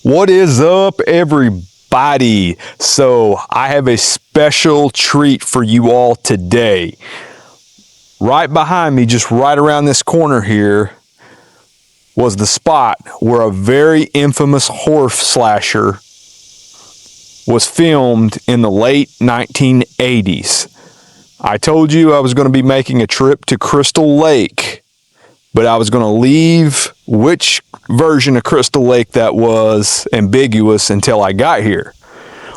What is up, everybody? So I have a special treat for you all today. Right behind me, just right around this corner here, was the spot where a very infamous horror slasher was filmed in the late 1980s. I told you I was going to be making a trip to Crystal Lake, but I was going to leave which version of Crystal Lake that was ambiguous until I got here.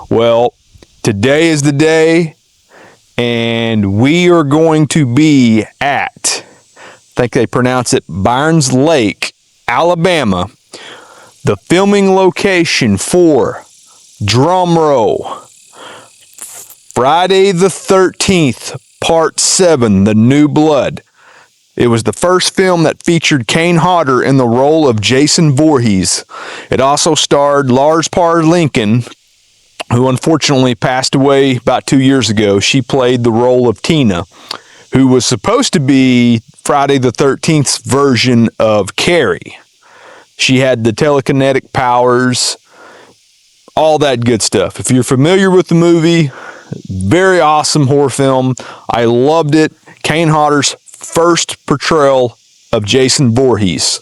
Well, today is the day, and we are going to be at, I think they pronounce it Barnes Lake, Alabama, the filming location for, drum roll, Friday the 13th, Part 7, The New Blood. It was the first film that featured Kane Hodder in the role of Jason Voorhees. It also starred Lars Parr Lincoln, who unfortunately passed away about 2 years ago. She played the role of Tina, who was supposed to be Friday the 13th's version of Carrie. She had the telekinetic powers, all that good stuff. If you're familiar with the movie, very awesome horror film. I loved it. Kane Hodder's first portrayal of Jason Voorhees.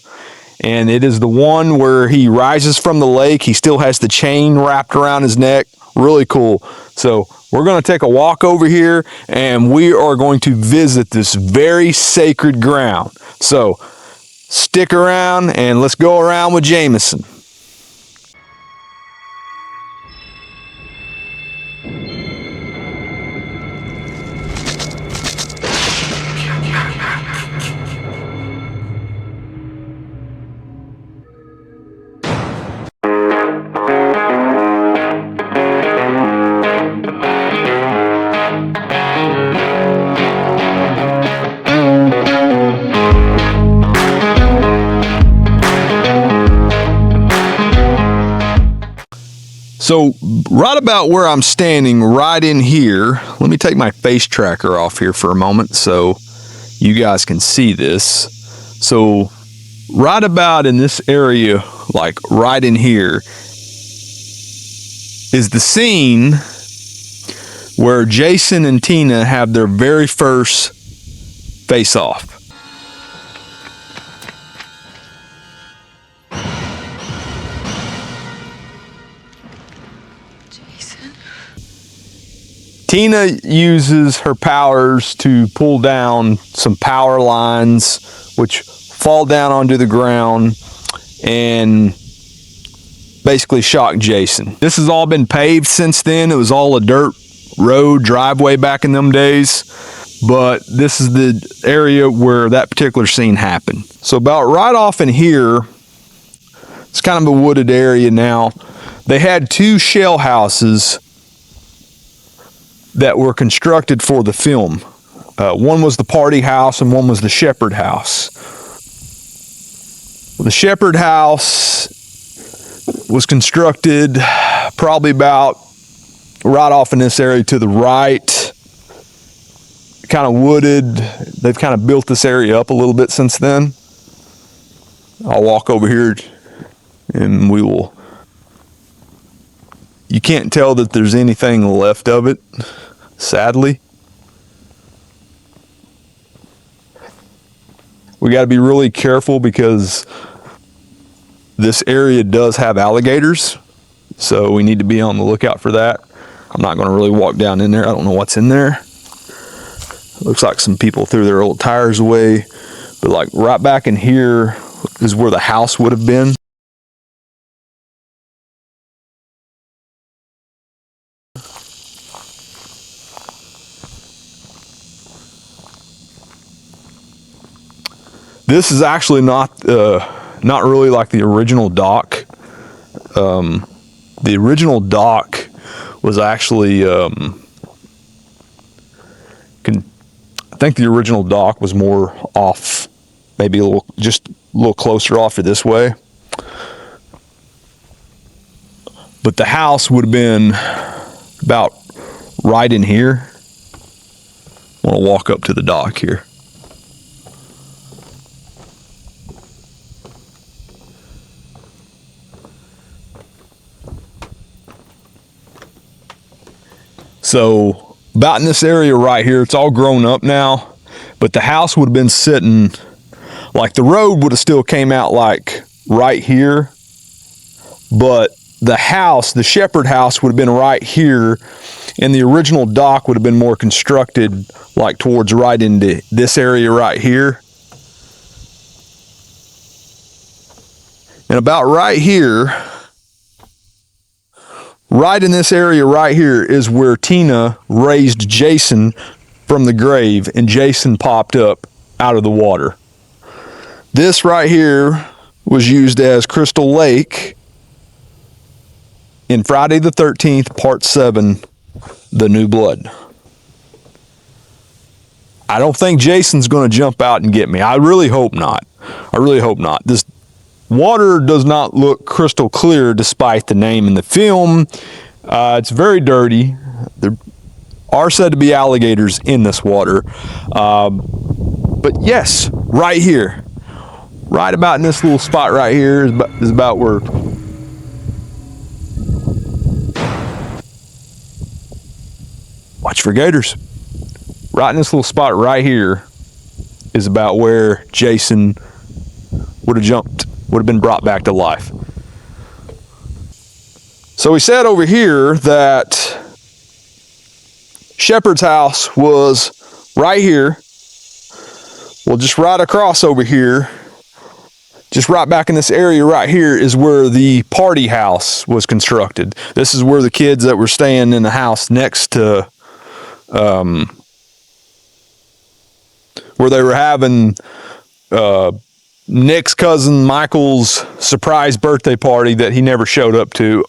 And it is the one where he rises from the lake. He still has the chain wrapped around his neck. Really cool. So we're going to take a walk over here and we are going to visit this very sacred ground. So stick around and let's go around with Jameson. So right about where I'm standing, right in here, let me take my face tracker off here for a moment so you guys can see this. So right about in this area, like right in here, is the scene where Jason and Tina have their very first face-off. Tina uses her powers to pull down some power lines which fall down onto the ground and basically shock Jason. This has all been paved since then. It was all a dirt road driveway back in them days, but this is the area where that particular scene happened. So about right off in here, it's kind of a wooded area now. They had two shell houses that were constructed for the film. One was the party house and one was the shepherd house. The shepherd house was constructed probably about right off in this area to the right, kind of wooded. They've kind of built this area up a little bit since then. I'll walk over here and we will. You can't tell that there's anything left of it, sadly. We got to be really careful because this area does have alligators, so we need to be on the lookout for that. I'm not going to really walk down in there. I don't know what's in there. Looks like some people threw their old tires away, but like right back in here is where the house would have been. This is actually not really like the original dock. The original dock was actually, I think the original dock was more off, maybe just a little closer off to this way. But the house would have been about right in here. I want to walk up to the dock here. So about in this area right here, it's all grown up now, but the house would have been sitting, like the road would have still came out like right here, but the house, the shepherd house, would have been right here, and the original dock would have been more constructed like towards right into this area right here. And about right here, right in this area right here, is where Tina raised Jason from the grave, and Jason popped up out of the water. This right here was used as Crystal Lake in Friday the 13th, Part 7, The New Blood. I don't think Jason's going to jump out and get me. I really hope not. I really hope not. This water does not look crystal clear despite the name in the film. It's very dirty. There are said to be alligators in this water. But yes, right here, right about in this little spot right here is about where watch for gators. Right in this little spot right here is about where Jason would have been brought back to life. So we said over here that Shepherd's house was right here. Well, just right across over here, just right back in this area right here is where the party house was constructed. This is where the kids that were staying in the house next to where they were having Nick's cousin Michael's surprise birthday party that he never showed up to.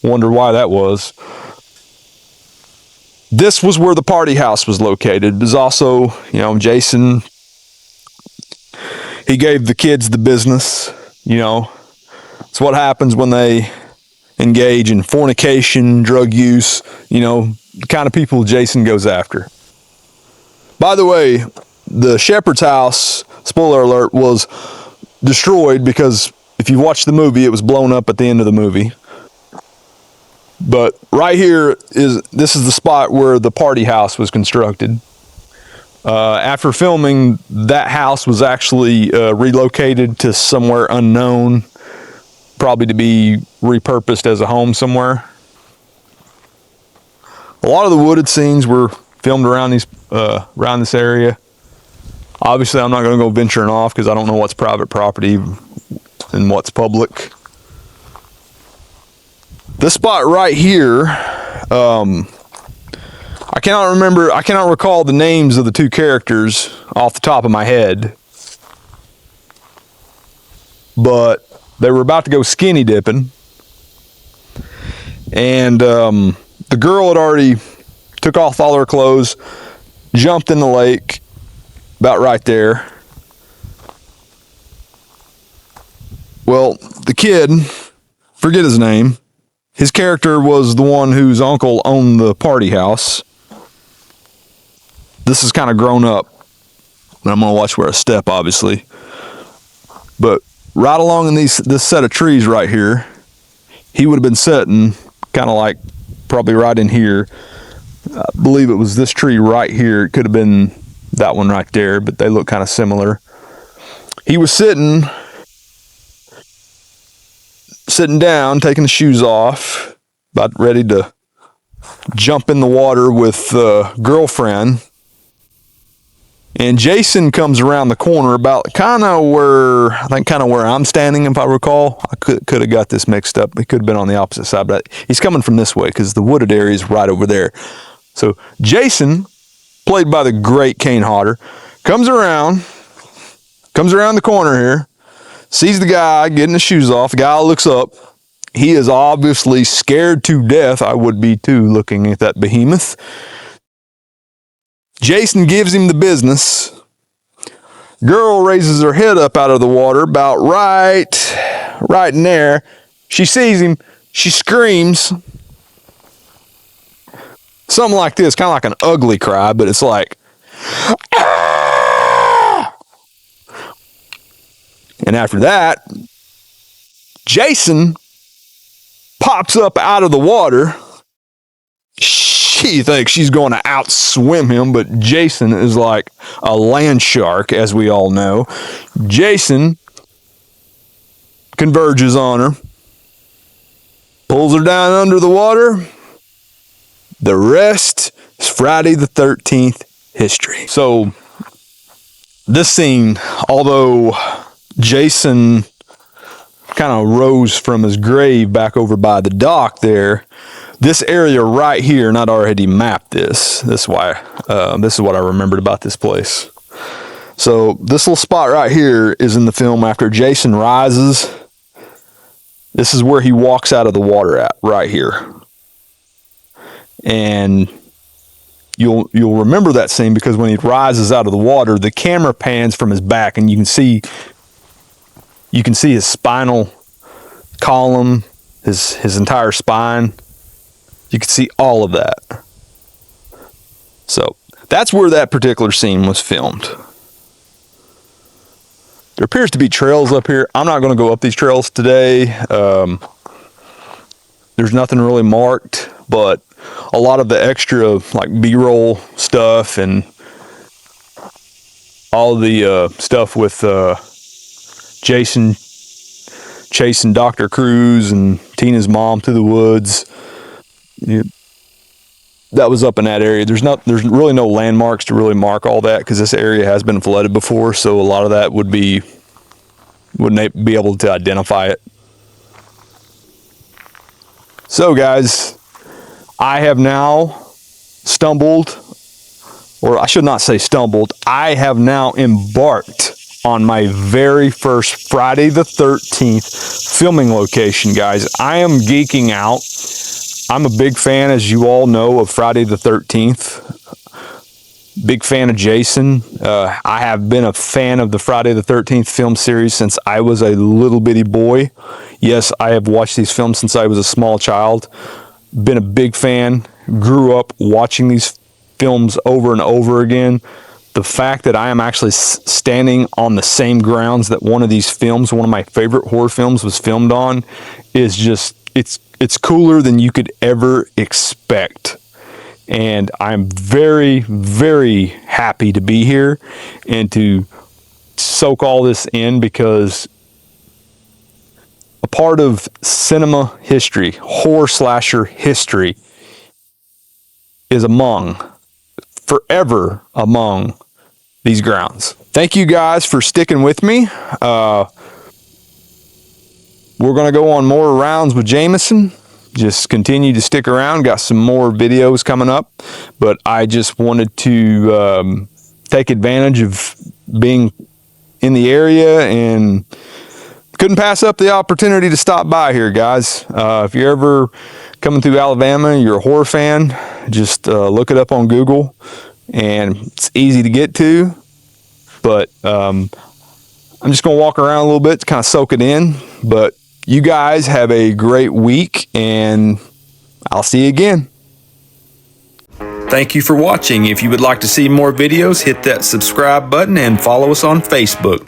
Wonder why that was. This was where the party house was located. There's also, Jason, he gave the kids the business. It's what happens when they engage in fornication, drug use, the kind of people Jason goes after. By the way, the shepherd's house, spoiler alert, was destroyed because if you watch the movie, it was blown up at the end of the movie. But right here this is the spot where the party house was constructed. After filming, that house was actually relocated to somewhere unknown, probably to be repurposed as a home somewhere. A lot of the wooded scenes were filmed around this area. Obviously, I'm not going to go venturing off because I don't know what's private property and what's public. This spot right here, I cannot recall the names of the two characters off the top of my head, but they were about to go skinny dipping, and the girl had already took off all her clothes, jumped in the lake, about right there. Well, the kid, forget his name, his character was the one whose uncle owned the party house. This is kind of grown up, and I'm going to watch where I step, obviously. But right along in this set of trees right here, he would have been sitting kind of like probably right in here. I believe it was this tree right here. It could have been that one right there, but they look kind of similar. He was sitting down, taking the shoes off, about ready to jump in the water with girlfriend. And Jason comes around the corner about kind of where I'm standing, if I recall. I could have got this mixed up. It could have been on the opposite side, but he's coming from this way because the wooded area is right over there. So Jason, played by the great Kane Hodder, comes around the corner here, sees the guy getting his shoes off. The guy looks up. He is obviously scared to death. I would be too, looking at that behemoth. Jason gives him the business. Girl raises her head up out of the water, about right in there. She sees him. She screams. Something like this, kind of like an ugly cry, but it's like, ah! And after that, Jason pops up out of the water, she thinks she's going to outswim him, but Jason is like a land shark, as we all know. Jason converges on her, pulls her down under the water. The rest is Friday the 13th history. So this scene, although Jason kind of rose from his grave back over by the dock there, this area right here, and I'd already mapped this. This is why, this is what I remembered about this place. So this little spot right here is in the film after Jason rises. This is where he walks out of the water at, right here. And you'll remember that scene because when he rises out of the water, the camera pans from his back and you can see his spinal column, his entire spine. You can see all of that. So that's where that particular scene was filmed. There appears to be trails up here. I'm not going to go up these trails today. There's nothing really marked, but a lot of the extra like B-roll stuff and all the stuff with Jason chasing Dr. Cruz and Tina's mom through the woods, that was up in that area. There's really no landmarks to really mark all that because this area has been flooded before, so a lot of that wouldn't be able to identify it. So guys, I have now stumbled, or I should not say stumbled, I have now embarked on my very first Friday the 13th filming location, guys. I am geeking out. I'm a big fan, as you all know, of Friday the 13th. Big fan of Jason. I have been a fan of the Friday the 13th film series since I was a little bitty boy. Yes, I have watched these films since I was a small child. Been a big fan. Grew up watching these films over and over again. The fact that I am actually standing on the same grounds that one of these films, one of my favorite horror films, was filmed on, is just, it's cooler than you could ever expect. And I'm very, very happy to be here and to soak all this in, because a part of cinema history, horror slasher history, is forever among these grounds. Thank you guys for sticking with me. We're going to go on more rounds with Jameson. Just continue to stick around. Got some more videos coming up, but I just wanted to take advantage of being in the area and couldn't pass up the opportunity to stop by here, guys. If you're ever coming through Alabama, you're a horror fan, just look it up on Google, and it's easy to get to. But I'm just going to walk around a little bit to kind of soak it in. But you guys have a great week, and I'll see you again. Thank you for watching. If you would like to see more videos, hit that subscribe button and follow us on Facebook.